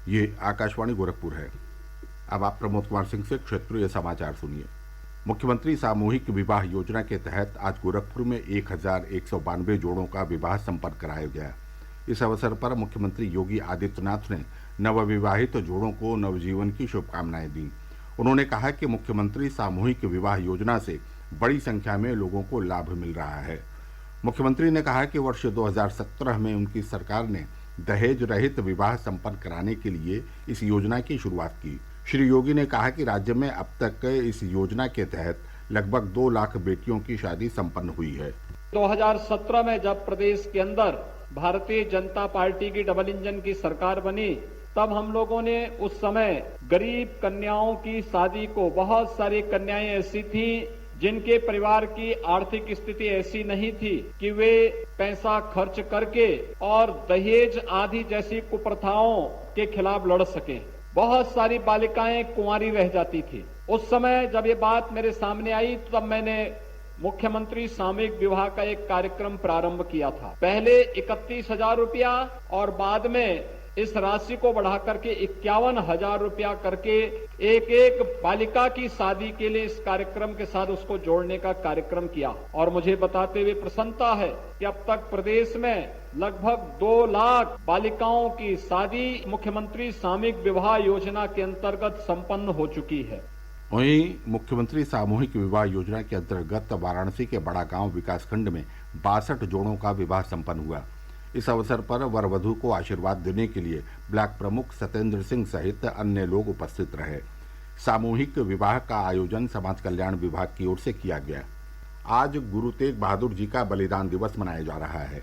ये आकाशवाणी गोरखपुर है। अब आप प्रमोद कुमार सिंह से क्षेत्रीय समाचार सुनिए। मुख्यमंत्री सामूहिक विवाह योजना के तहत आज गोरखपुर में 1192 जोड़ों का विवाह संपन्न कराया गया। इस अवसर पर मुख्यमंत्री योगी आदित्यनाथ ने नवविवाहित जोड़ों को नवजीवन की शुभकामनाएं दी। उन्होंने कहा कि मुख्यमंत्री सामूहिक विवाह योजना से बड़ी संख्या में लोगों को लाभ मिल रहा है। मुख्यमंत्री ने कहा कि वर्ष 2017 में उनकी सरकार ने दहेज रहित विवाह संपन्न कराने के लिए इस योजना की शुरुआत की। श्री योगी ने कहा कि राज्य में अब तक इस योजना के तहत लगभग 2 लाख बेटियों की शादी संपन्न हुई है। 2017 में जब प्रदेश के अंदर भारतीय जनता पार्टी की डबल इंजन की सरकार बनी, तब हम लोगों ने उस समय गरीब कन्याओं की शादी को, बहुत सारी कन्याएं ऐसी थी जिनके परिवार की आर्थिक स्थिति ऐसी नहीं थी कि वे पैसा खर्च करके और दहेज आदि जैसी कुप्रथाओं के खिलाफ लड़ सके। बहुत सारी बालिकाएं कुंवारी रह जाती थी। उस समय जब ये बात मेरे सामने आई, तब मैंने मुख्यमंत्री सामूहिक विवाह का एक कार्यक्रम प्रारंभ किया था। पहले 31,000 रुपया और बाद में इस राशि को बढ़ा करके 51,000 रुपया करके एक एक बालिका की शादी के लिए इस कार्यक्रम के साथ उसको जोड़ने का कार्यक्रम किया। और मुझे बताते हुए प्रसन्नता है कि अब तक प्रदेश में लगभग 2 लाख बालिकाओं की शादी मुख्यमंत्री सामूहिक विवाह योजना के अंतर्गत संपन्न हो चुकी है। वहीं मुख्यमंत्री सामूहिक विवाह योजना के अंतर्गत वाराणसी के बड़ा गांव विकासखंड में 62 जोड़ों का विवाह संपन्न हुआ। इस अवसर पर वर वधू को आशीर्वाद देने के लिए ब्लॉक प्रमुख सत्येंद्र सिंह सहित अन्य लोग उपस्थित रहे। सामूहिक विवाह का आयोजन समाज कल्याण विभाग की ओर से किया गया। आज गुरु तेग बहादुर जी का बलिदान दिवस मनाया जा रहा है।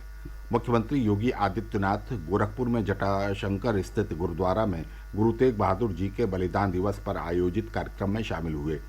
मुख्यमंत्री योगी आदित्यनाथ गोरखपुर में जटाशंकर स्थित गुरुद्वारा में गुरु तेग बहादुर जी के बलिदान दिवस पर आयोजित कार्यक्रम में शामिल हुए।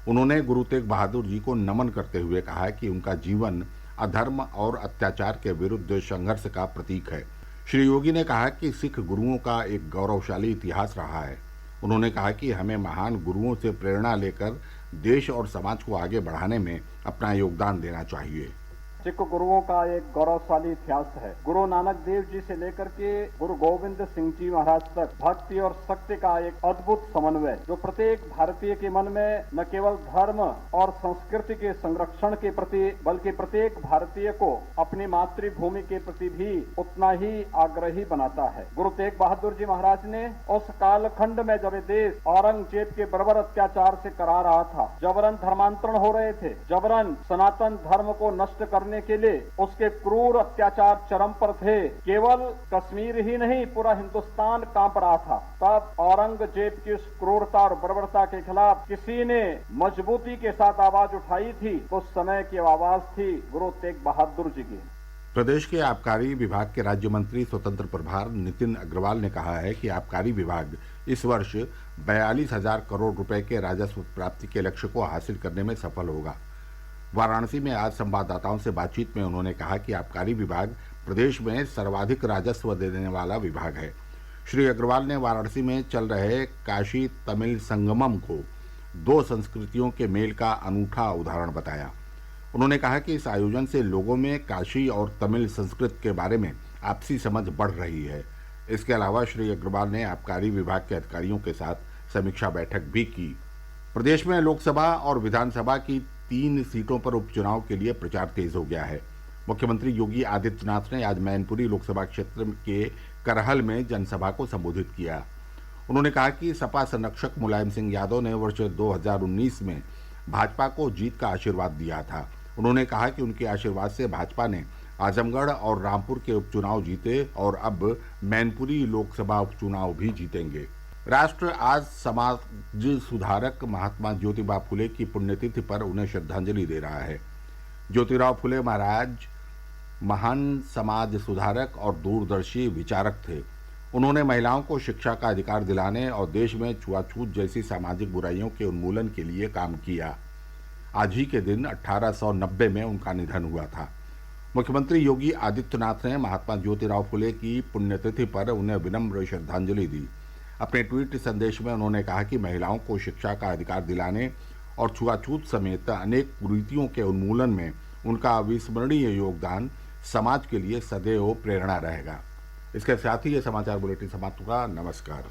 उन्होंने गुरु तेग बहादुर जी को नमन करते हुए कहा कि उनका जीवन अधर्म और अत्याचार के विरुद्ध संघर्ष का प्रतीक है। श्री योगी ने कहा कि सिख गुरुओं का एक गौरवशाली इतिहास रहा है। उन्होंने कहा कि हमें महान गुरुओं से प्रेरणा लेकर देश और समाज को आगे बढ़ाने में अपना योगदान देना चाहिए। सिख गुरुओं का एक गौरवशाली इतिहास है। गुरु नानक देव जी से लेकर के गुरु गोविंद सिंह जी महाराज तक भक्ति और शक्ति का एक अद्भुत समन्वय, जो प्रत्येक भारतीय के मन में न केवल धर्म और संस्कृति के संरक्षण के प्रति, बल्कि प्रत्येक भारतीय को अपनी मातृभूमि के प्रति भी उतना ही आग्रही बनाता है। गुरु तेग बहादुर जी महाराज ने उस कालखंड में जब देश औरंगजेब के बर्बर अत्याचार से करा रहा था, जबरन धर्मांतरण हो रहे थे, जबरन सनातन धर्म को नष्ट करने के लिए उसके क्रूर अत्याचार चरम पर थे। केवल कश्मीर ही नहीं, पूरा हिंदुस्तान कांप रहा था। तब औरंगजेब की उस क्रूरता और बर्बरता के खिलाफ किसी ने मजबूती के साथ आवाज उठाई थी, तो उस समय की आवाज थी गुरु तेग बहादुर जी की। प्रदेश के आबकारी विभाग के राज्य मंत्री स्वतंत्र प्रभार नितिन अग्रवाल ने कहा है कि आबकारी विभाग इस वर्ष 42,000 करोड़ रुपए के राजस्व प्राप्ति के लक्ष्य को हासिल करने में सफल होगा। वाराणसी में आज संवाददाताओं से बातचीत में उन्होंने कहा कि आबकारी विभाग प्रदेश में सर्वाधिक राजस्व देने वाला विभाग है। श्री अग्रवाल ने वाराणसी में चल रहे काशी तमिल संगमम को 2 संस्कृतियों के मेल का अनूठा उदाहरण बताया। उन्होंने कहा कि इस आयोजन से लोगों में काशी और तमिल संस्कृति के बारे में आपसी समझ बढ़ रही है। इसके अलावा श्री अग्रवाल ने आबकारी विभाग के अधिकारियों के साथ समीक्षा बैठक भी की। प्रदेश में लोकसभा और विधानसभा की 3 सीटों पर उपचुनाव के लिए प्रचार तेज हो गया है। मुख्यमंत्री योगी आदित्यनाथ ने आज मैनपुरी लोकसभा क्षेत्र के करहल में जनसभा को संबोधित किया। उन्होंने कहा कि सपा संरक्षक मुलायम सिंह यादव ने वर्ष 2019 में भाजपा को जीत का आशीर्वाद दिया था। उन्होंने कहा कि उनके आशीर्वाद से भाजपा ने आजमगढ़ और रामपुर के उपचुनाव जीते और अब मैनपुरी लोकसभा उपचुनाव भी जीतेंगे। राष्ट्र आज समाज सुधारक महात्मा ज्योतिबा फुले की पुण्यतिथि पर उन्हें श्रद्धांजलि दे रहा है। ज्योतिराव फुले महाराज महान समाज सुधारक और दूरदर्शी विचारक थे। उन्होंने महिलाओं को शिक्षा का अधिकार दिलाने और देश में छुआछूत जैसी सामाजिक बुराइयों के उन्मूलन के लिए काम किया। आज ही के दिन 1890 में उनका निधन हुआ था। मुख्यमंत्री योगी आदित्यनाथ ने महात्मा ज्योतिराव फुले की पुण्यतिथि पर उन्हें विनम्र श्रद्धांजलि दी। अपने ट्वीट संदेश में उन्होंने कहा कि महिलाओं को शिक्षा का अधिकार दिलाने और छुआछूत समेत अनेक कुरीतियों के उन्मूलन में उनका अविस्मरणीय योगदान समाज के लिए सदैव प्रेरणा रहेगा। इसके साथ ही ये समाचार बुलेटिन समाप्त हुआ। नमस्कार।